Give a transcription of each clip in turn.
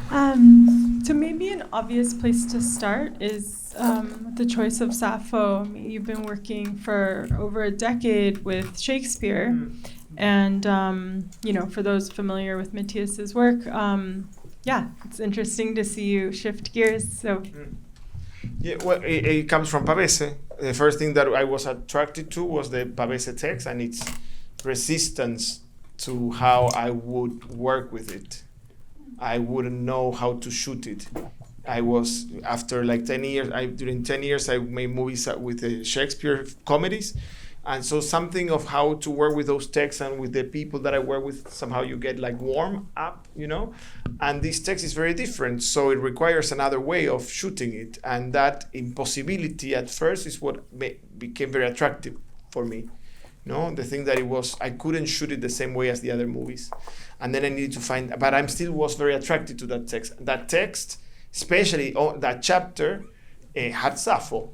So maybe an obvious place to start is the choice of Sappho. I mean, you've been working for over a decade with Shakespeare, and for those familiar with Matías's work, it's interesting to see you shift gears. So. Yeah, well, it comes from Pavese. The first thing that I was attracted to was the Pavese text and its resistance to how I would work with it. I wouldn't know how to shoot it. I was, after like 10 years, during 10 years, I made movies with the Shakespeare comedies. And so something of how to work with those texts and with the people that I work with, somehow you get like warm up, and this text is very different. So it requires another way of shooting it. And that impossibility at first is what became very attractive for me. The thing that I couldn't shoot it the same way as the other movies. And then I needed to find, but I still was very attracted to that text. That text, especially that chapter, had Sappho.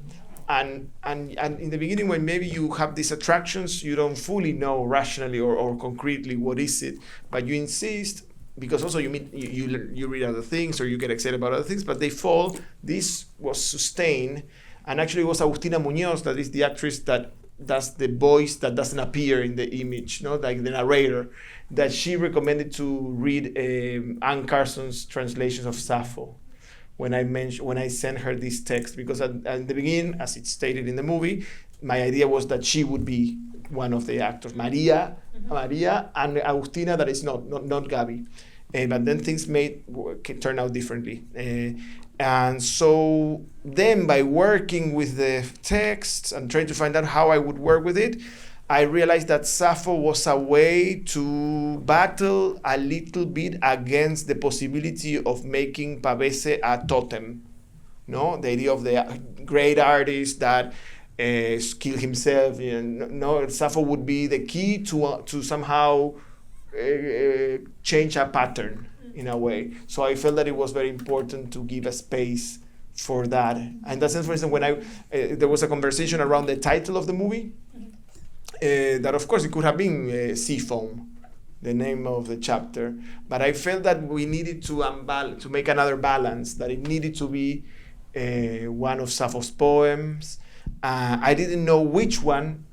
And in the beginning, when maybe you have these attractions, you don't fully know rationally or concretely what is it, but you insist, because also you read other things or you get excited about other things, but they fall. This was sustained, and actually it was Agustina Muñoz, that is the actress that does the voice that doesn't appear in the image, like the narrator, that she recommended to read Anne Carson's translations of Sappho when I sent her this text, because at the beginning, as it's stated in the movie, my idea was that she would be one of the actors, Maria and Agustina, that is not Gabi. But then things can turn out differently. And so then by working with the text and trying to find out how I would work with it, I realized that Sappho was a way to battle a little bit against the possibility of making Pavese a totem. The idea of the great artist that kill himself. Sappho would be the key to somehow change a pattern in a way. So I felt that it was very important to give a space for that. And in that sense, for instance, when there was a conversation around the title of the movie, that of course it could have been Seafoam, the name of the chapter, but I felt that we needed to make another balance, that it needed to be one of Sappho's poems. I didn't know which one,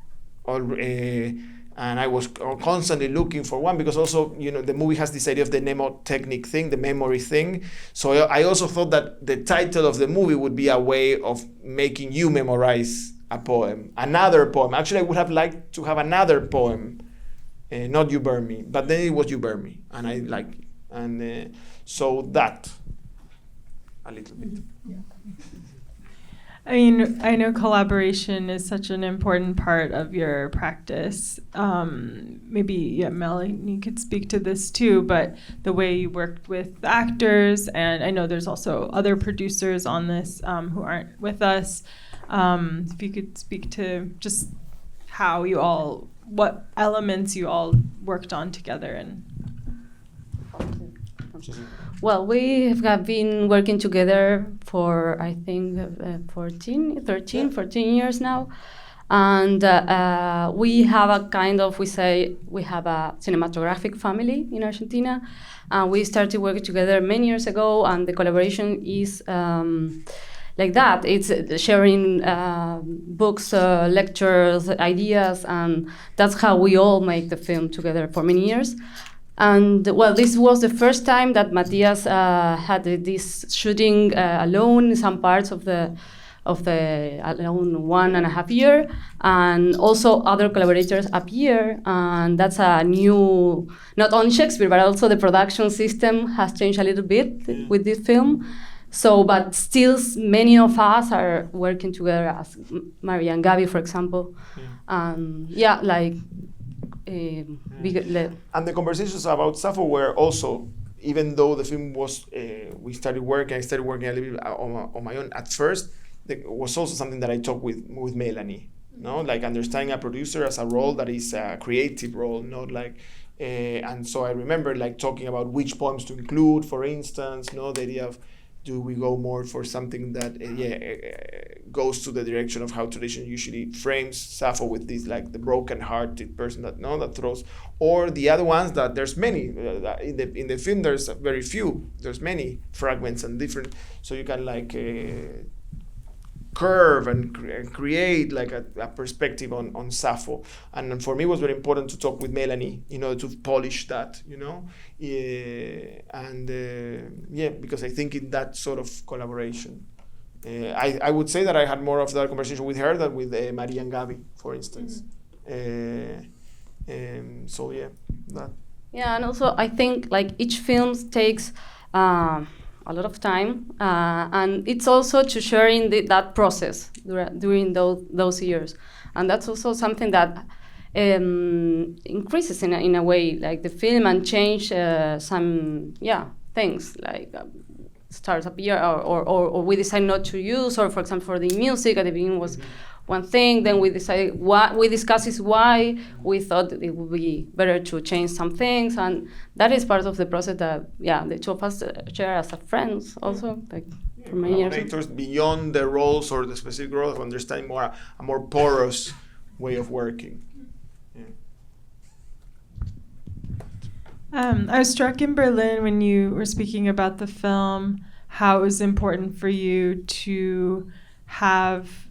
and I was constantly looking for one, because also, the movie has this idea of the mnemotechnic thing, the memory thing. So I also thought that the title of the movie would be a way of making you memorize a poem, another poem. Actually, I would have liked to have another poem, not You Burn Me, but then it was You Burn Me, and I like it. And so that, a little bit. Yeah. I mean, I know collaboration is such an important part of your practice. Maybe, Melanie could speak to this too, but the way you worked with actors, and I know there's also other producers on this who aren't with us. If you could speak to just what elements you all worked on together. Well, we have been working together for, I think, 14 years now. And we have we have a cinematographic family in Argentina. And we started working together many years ago, and the collaboration is like that. It's sharing books, lectures, ideas, and that's how we all make the film together for many years. And well, this was the first time that Matías had this shooting alone in some parts of the alone 1.5 year, and also other collaborators appear, and that's a new, not only Shakespeare, but also the production system has changed a little bit with this film. So, but still, many of us are working together, as Maria and Gabi, for example. And and the conversations about Sappho were also, even though the film was, I started working a little bit on my own at first, it was also something that I talked with Melanie, like understanding a producer as a role that is a creative role, not like, and so I remember like talking about which poems to include, for instance, the idea of Do we go more for something that goes to the direction of how tradition usually frames Sappho with this like the broken-hearted person that throws, or the other ones that there's many in the film. There's very few. There's many fragments and different, so you can like curve and create like a perspective on Sappho. And for me, it was very important to talk with Melanie in order to polish that, because I think in that sort of collaboration, I would say that I had more of that conversation with her than with Maria and Gabi, for instance. That. Yeah, and also I think like each film takes a lot of time, and it's also to sharing that process during those years, and that's also something that increases in a way like the film and change some things like stars appear or we decide not to use, or for example for the music at the beginning was one thing, then we decided why we thought it would be better to change some things, and that is part of the process that the two of us share as friends also, like for many years. Beyond the roles or the specific roles, of understanding a more porous way of working. I was struck in Berlin when you were speaking about the film, how it was important for you to have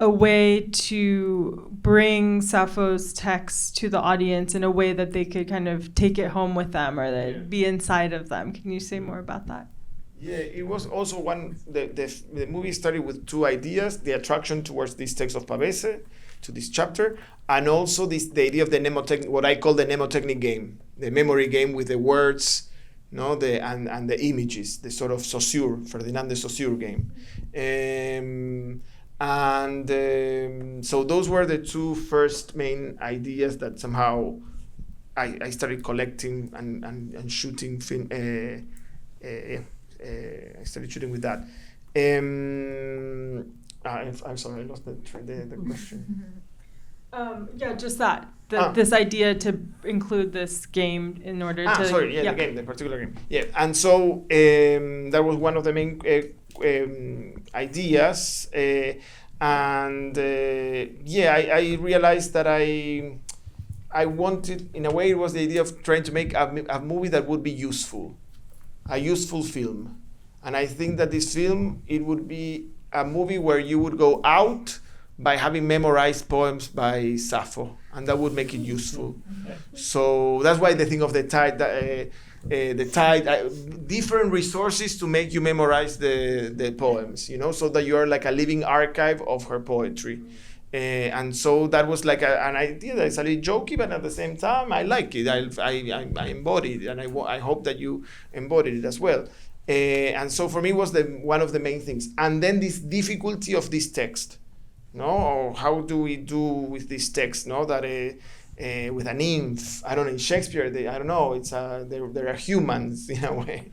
a way to bring Sappho's text to the audience in a way that they could kind of take it home with them or that be inside of them. Can you say more about that? Yeah, it was also the movie started with two ideas: the attraction towards this text of Pavese, to this chapter, and also the idea of the what I call the mnemotechnic game, the memory game with the words, and the images, the sort of Saussure, Ferdinand de Saussure game. So those were the two first main ideas that somehow I started collecting and shooting film. I started shooting with that. I'm sorry, I lost the question. Just that. This idea to include this game in order to... the game, the particular game. Yeah, and so that was one of the main ideas. I realized that I wanted, in a way, it was the idea of trying to make a movie that would be useful, a useful film. And I think that this film, it would be a movie where you would go out by having memorized poems by Sappho, and that would make it useful. So that's why the thing of the tide, different resources to make you memorize the poems, so that you are like a living archive of her poetry. And so that was like an idea that is a little jokey, but at the same time, I like it. I embodied it, and I hope that you embodied it as well. And so for me, it was one of the main things. And then this difficulty of this text, or how do we do with this text, that with a nymph, I don't know, in Shakespeare, I don't know, it's there are humans in a way,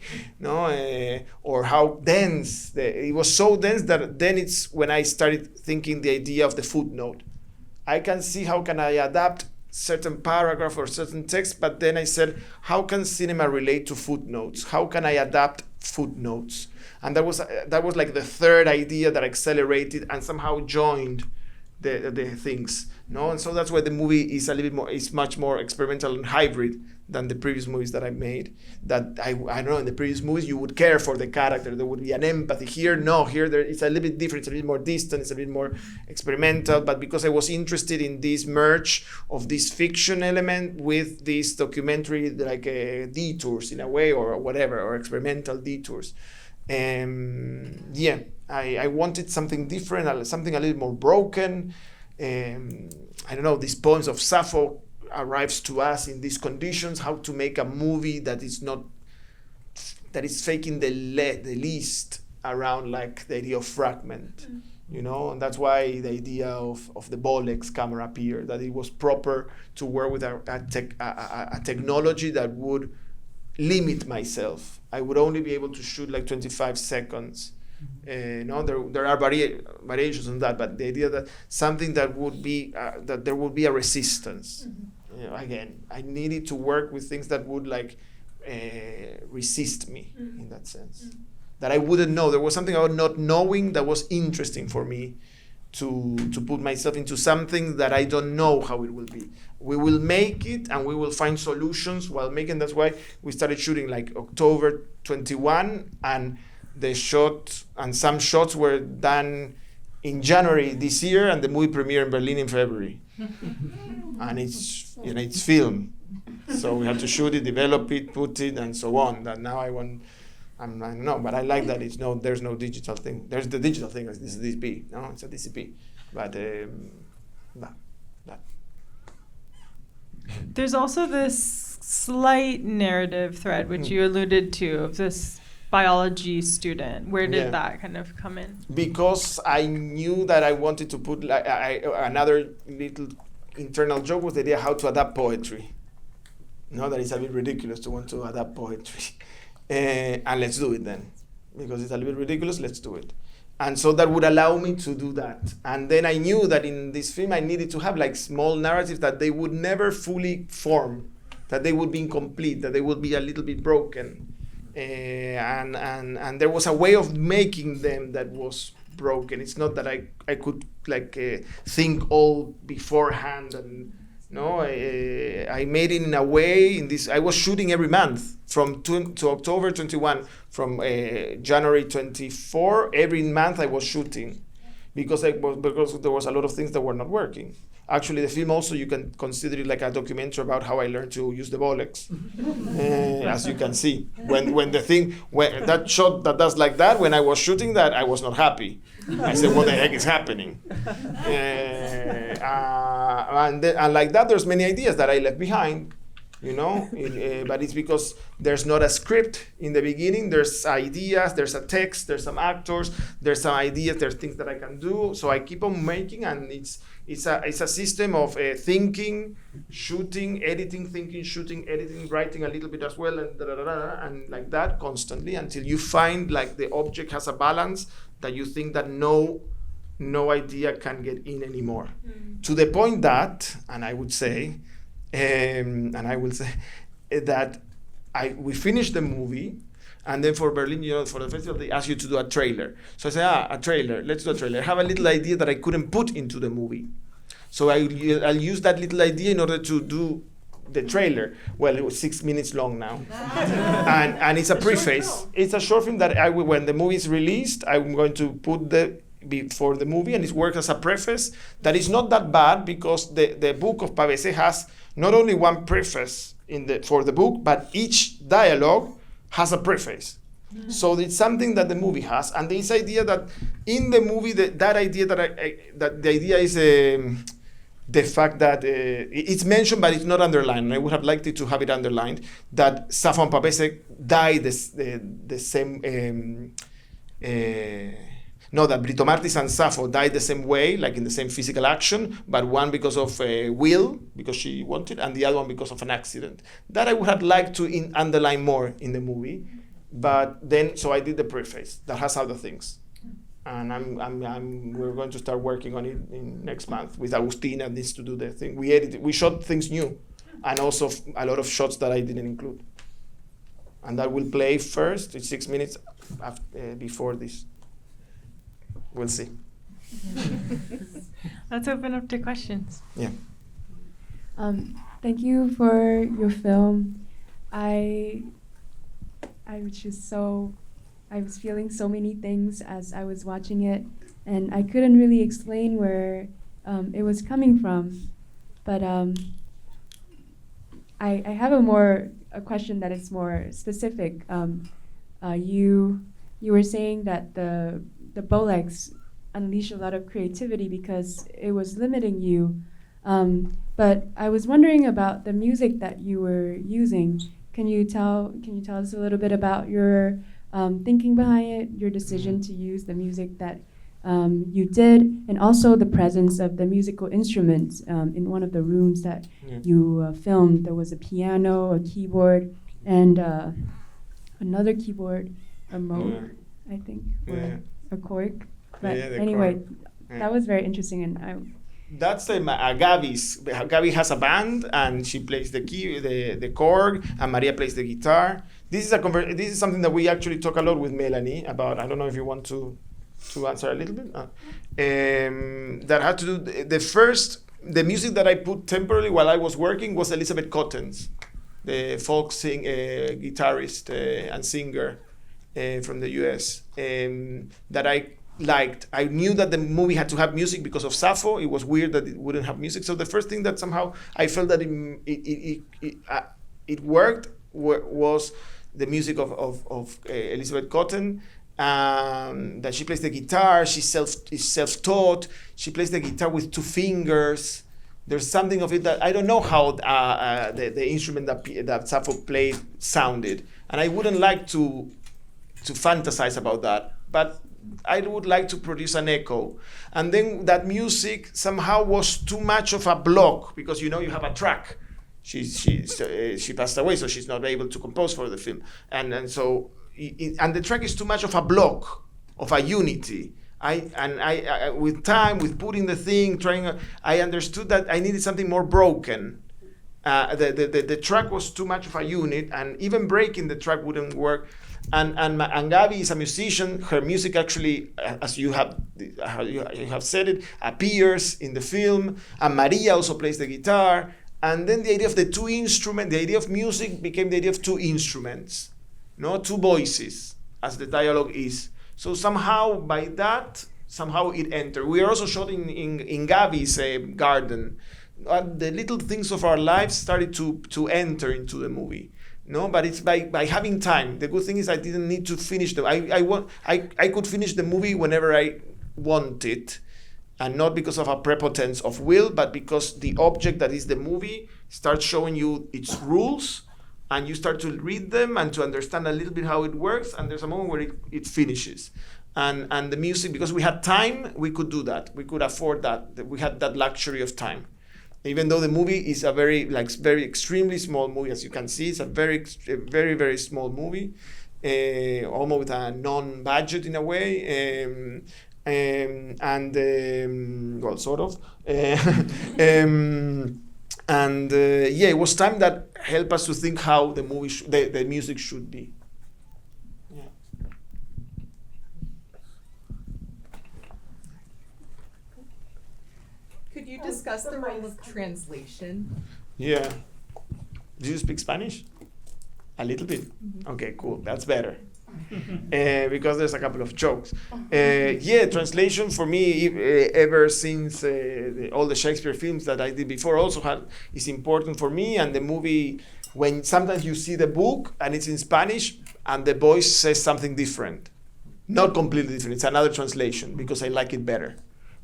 or how dense, it was so dense that then it's when I started thinking the idea of the footnote. I can see how can I adapt certain paragraph or certain text, but then I said, how can cinema relate to footnotes? How can I adapt footnotes? And that was like the third idea that accelerated and somehow joined the things, and so that's why the movie is is much more experimental and hybrid than the previous movies that I made. That I don't know, in the previous movies you would care for the character, there would be an empathy. Here it's a little bit different, it's a little more distant, it's a bit more experimental, but because I was interested in this merge of this fiction element with this documentary, like detours in a way, or whatever, or experimental detours. I wanted something different, something a little more broken. I don't know, these poems of Sappho arrives to us in these conditions, how to make a movie that is faking the least around like the idea of fragment, and that's why the idea of the Bolex camera appeared, that it was proper to work with a technology that would limit myself. I would only be able to shoot like 25 seconds. There are variations on that, but the idea that something that would be that there would be a resistance. Again, I needed to work with things that would like resist me in that sense. that I wouldn't know. There was something about not knowing that was interesting for me to put myself into something that I don't know how it will be. We will make it and we will find solutions while making. That's why we started shooting like October 21, and the shot and some shots were done in January this year, and the movie premiere in Berlin in February. And it's film, so we have to shoot it, develop it, put it, and so on. That now I don't know, but I like that there's no digital thing. There's the digital thing. This is DCP. No, it's a DCP. But that. There's also this slight narrative thread, which you alluded to, of this biology student. Where did that kind of come in? Because I knew that I wanted to put another little internal joke with the idea how to adapt poetry. No, that it's a bit ridiculous to want to adapt poetry. And let's do it then. Because it's a little bit ridiculous, let's do it. And so that would allow me to do that. And then I knew that in this film I needed to have like small narratives that they would never fully form, that they would be incomplete, that they would be a little bit broken. And there was a way of making them that was broken. It's not that I could think all beforehand. And no, I made it in a way. I was shooting every month from to October 21, from January 24. Every month I was shooting because there was a lot of things that were not working. Actually, the film also, you can consider it like a documentary about how I learned to use the bollocks, as you can see. When that shot that does like that, when I was shooting that, I was not happy. I said, what the heck is happening? And like that, there's many ideas that I left behind, but it's because there's not a script in the beginning. There's ideas, there's a text, there's some actors, there's some ideas, there's things that I can do. So I keep on making, and it's a system of thinking, shooting, editing, thinking, shooting, editing, writing a little bit as well, and like that constantly until you find like the object has a balance that you think that no idea can get in anymore. To the point that, and I would say that we finished the movie. And then for Berlin, for the festival, they ask you to do a trailer. So I say, a trailer, let's do a trailer. I have a little idea that I couldn't put into the movie. So I'll use that little idea in order to do the trailer. Well, it was 6 minutes long now. and it's a preface. It's a short film that when the movie is released, I'm going to put before the movie, and it works as a preface that is not that bad because the book of Pavese has not only one preface for the book, but each dialogue has a preface. So it's something that the movie has, and this idea that in the movie that idea that the idea is the fact that it's mentioned but it's not underlined, and I would have liked it to have it underlined, that Sappho and Pavese died the same that Britomartis and Sappho died the same way, like in the same physical action, but one because of will, because she wanted, and the other one because of an accident. That I would have liked to underline more in the movie, but then so I did the preface that has other things, and we're going to start working on it in next month with Agustina. Needs to do the thing. We shot things new, and also a lot of shots that I didn't include, and that will play first. It's 6 minutes before this. We'll see. Let's open up to questions. Yeah. Thank you for your film. I was feeling so many things as I was watching it, and I couldn't really explain where it was coming from. But I have a question that is more specific. You were saying that the bollocks unleash a lot of creativity because it was limiting you. But I was wondering about the music that you were using. Can you tell us a little bit about your thinking behind it, your decision to use the music that you did, and also the presence of the musical instruments in one of the rooms that you filmed? There was a piano, a keyboard, and another keyboard, a moog, I think, or a cork. But anyway, that was very interesting, and that's Gaby's. Gaby has a band, and she plays the cork, and Maria plays the guitar. this is something that we actually talk a lot with Melanie about. I don't know if you want to answer a little bit. That had to do the music that I put temporarily while I was working was Elizabeth Cotton's, the folk guitarist and singer from the US, that I liked. I knew that the movie had to have music because of Sappho. It was weird that it wouldn't have music. So the first thing that somehow I felt that it worked was the music of Elizabeth Cotton. That she plays the guitar. She is self-taught. She plays the guitar with 2 fingers. There's something of it that I don't know how the instrument that Sappho played sounded, and I wouldn't like to fantasize about that, but I would like to produce an echo. And then that music somehow was too much of a block, because you have a track. She passed away, so she's not able to compose for the film, and so the track is too much of a block, of a unity. I with time, with putting the thing, I understood that I needed something more broken. The track was too much of a unit, and even breaking the track wouldn't work. And Gabi is a musician. Her music actually, as you have said it, appears in the film. And Maria also plays the guitar. And then the idea of the 2 instruments, the idea of music became the idea of 2 instruments, 2 voices, as the dialogue is. So somehow by that, it entered. We are also shot in Gabi's garden. The little things of our lives started to enter into the movie. But it's by having time. The good thing is I didn't need to finish them. I could finish the movie whenever I wanted, and not because of a prepotence of will, but because the object that is the movie starts showing you its rules, and you start to read them and to understand a little bit how it works, and there's a moment where it finishes. And the music, because we had time, we could do that. We could afford that. We had that luxury of time. Even though the movie is a very extremely small movie, as you can see, it's a very, very small movie, almost with a non-budget in a way, well, sort of. It was time that helped us to think how the movie, the music should be. Yeah. Could you discuss the role of translation? Yeah. Do you speak Spanish? A little bit? Mm-hmm. Okay, cool. That's better. Because there's a couple of jokes. Translation for me, ever since all the Shakespeare films that I did before, is important for me. And the movie, when sometimes you see the book and it's in Spanish and the voice says something different, not completely different. It's another translation because I like it better.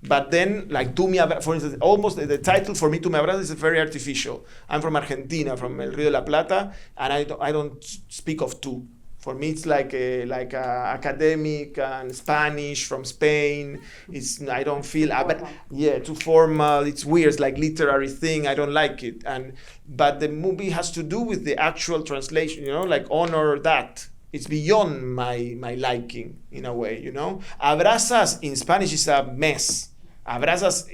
But then, like Tu Me Abrazas, for instance, almost the title for me, Tu Me Abrazas, is very artificial. I'm from Argentina, from El Río de la Plata, and I don't speak of tú. For me, it's like academic and Spanish from Spain. I don't feel too formal. It's weird. It's like literary thing. I don't like it. But the movie has to do with the actual translation. Like honor that. It's beyond my liking in a way. Abrazas in Spanish is a mess. Abrazas,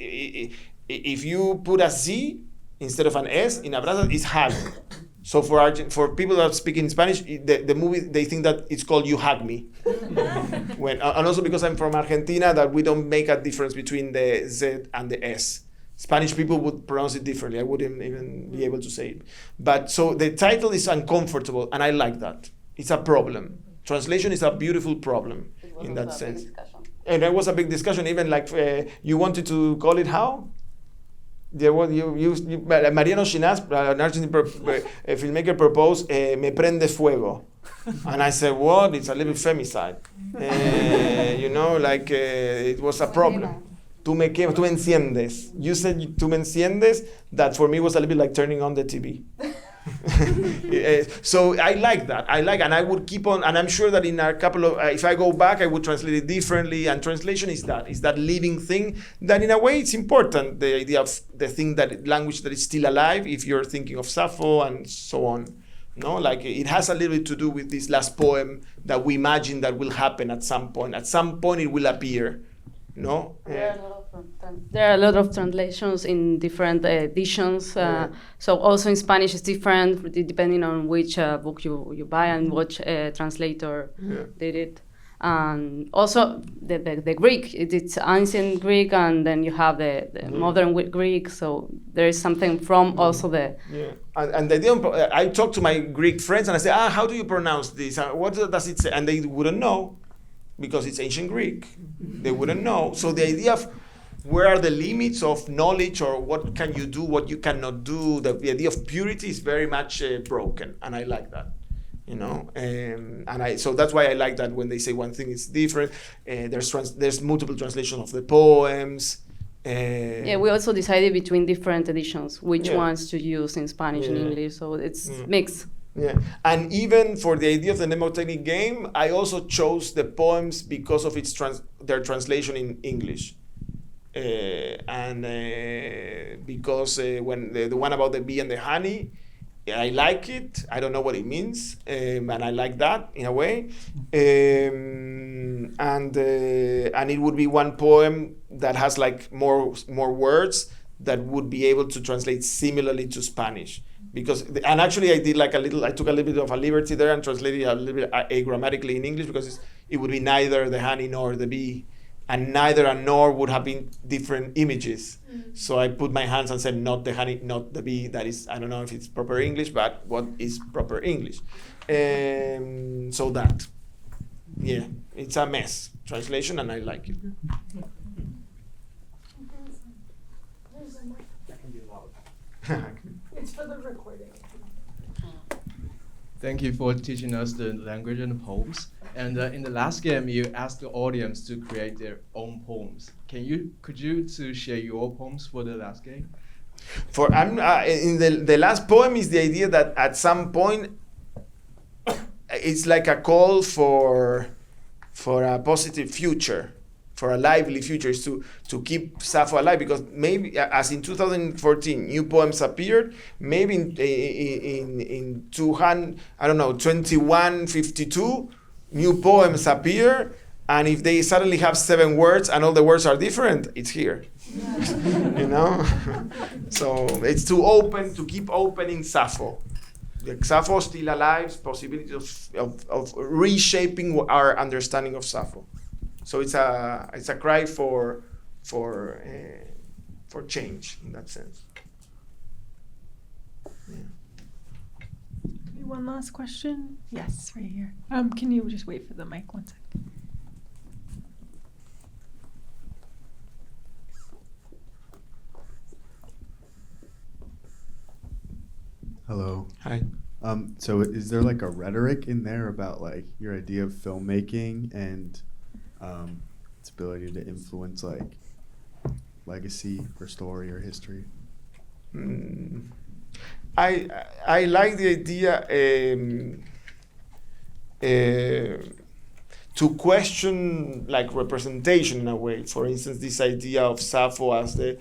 if you put a Z instead of an S in abrazas, it's hug. So for people that speak in Spanish, the movie, they think that it's called You Hug Me. And also because I'm from Argentina, that we don't make a difference between the Z and the S. Spanish people would pronounce it differently. I wouldn't even be able to say it. But so the title is uncomfortable, and I like that. It's a problem. Translation is a beautiful problem in that sense. And there was a big discussion, even like you wanted to call it how? There was Mariano Chinaz, an Argentine filmmaker, proposed "Me prende fuego," and I said, "What? It's a little femicide." It was a problem. Tú me enciendes. You said tú me enciendes. That for me was a little bit like turning on the TV. So I like that. And I would keep on, and I'm sure that in a couple of, if I go back, I would translate it differently. And translation is that living thing that in a way it's important, the idea of the thing that language that is still alive, if you're thinking of Sappho and so on. It has a little bit to do with this last poem that we imagine that will happen at some point. At some point it will appear. No? There are a lot of translations in different editions. So also in Spanish it's different depending on which book you buy and which translator did it. And also the Greek, it's ancient Greek, and then you have the modern Greek. So there is something from also the... Yeah, and they don't, I talk to my Greek friends and I say, how do you pronounce this? What does it say? And they wouldn't know, because it's ancient Greek. They wouldn't know. So the idea of where are the limits of knowledge, or what can you do, what you cannot do, the idea of purity is very much broken, and I like that. You know, so that's why I like that when they say one thing is different. There's multiple translations of the poems. We also decided between different editions which ones to use in Spanish and English, so it's mixed. Yeah, and even for the idea of the mnemotechnic game, I also chose the poems because of their translation in English, because when the one about the bee and the honey, I like it. I don't know what it means, and I like that in a way. And it would be one poem that has like more words that would be able to translate similarly to Spanish. And actually I took a little bit of a liberty there and translated a little bit agrammatically in English, because it would be neither the honey nor the bee, and neither and nor would have been different images. So I put my hands and said, not the honey, not the bee. That is, I don't know if it's proper English, but what is proper English? So that, it's a mess translation, and I like it. It's for the recording. Thank you for teaching us the language and the poems. And in the last game, you asked the audience to create their own poems. Could you share your poems for the last game? In the last poem is the idea that at some point it's like a call for a positive future, for a lively future, is to keep Sappho alive, because maybe as in 2014 new poems appeared, maybe in 2152 new poems appear, and if they suddenly have 7 words and all the words are different, it's here. You know? So it's to keep opening Sappho. The Sappho still alive, possibility of reshaping our understanding of Sappho. So it's a cry for change in that sense. One last question. Yes, right here. Can you just wait for the mic 1 second? Hello. Hi. So is there like a rhetoric in there about like your idea of filmmaking and its ability to influence like legacy or story or history? I like the idea to question like representation in a way. For instance, this idea of Sappho as the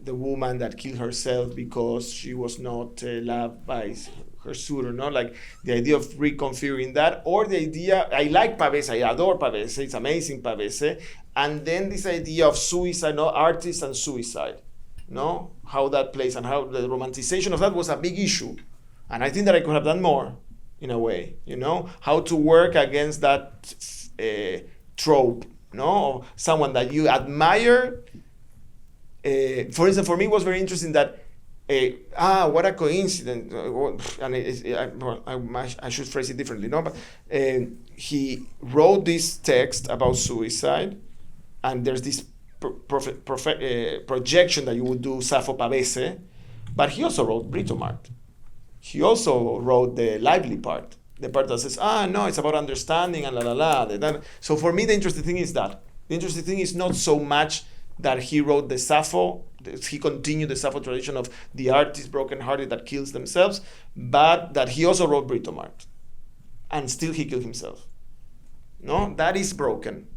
woman that killed herself because she was not loved by her suitor, no? Like the idea of reconfiguring that, or the idea, I like Pavese, I adore Pavese, it's amazing Pavese, and then this idea of suicide, no? Artist and suicide, no? How that plays and how the romanticization of that was a big issue. And I think that I could have done more, in a way, you know? How to work against that trope, no? Of someone that you admire. For instance, for me, it was very interesting that, what a coincidence, and I should phrase it differently, no? But he wrote this text about suicide, and there's this projection that you would do Sappho Pavese, but he also wrote Britomartis. He also wrote the lively part, the part that says, no, it's about understanding and la la la. So for me, the interesting thing is that. The interesting thing is not so much that he wrote the Sappho, he continued the Sappho tradition of the artist broken-hearted that kills themselves, but that he also wrote Britomartis, and still he killed himself. No, that is broken,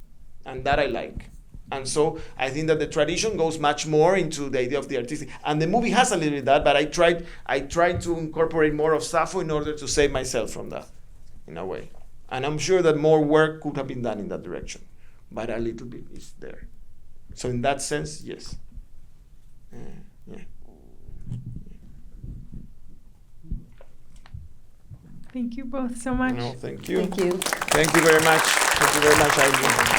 and that I like. And so I think that the tradition goes much more into the idea of the artistic, and the movie has a little bit of that, but I tried to incorporate more of Sappho in order to save myself from that, in a way. And I'm sure that more work could have been done in that direction. but a little bit is there. So in that sense, yes. Yeah. Thank you both so much. No, thank you. Thank you. Thank you very much. Thank you very much, Aily.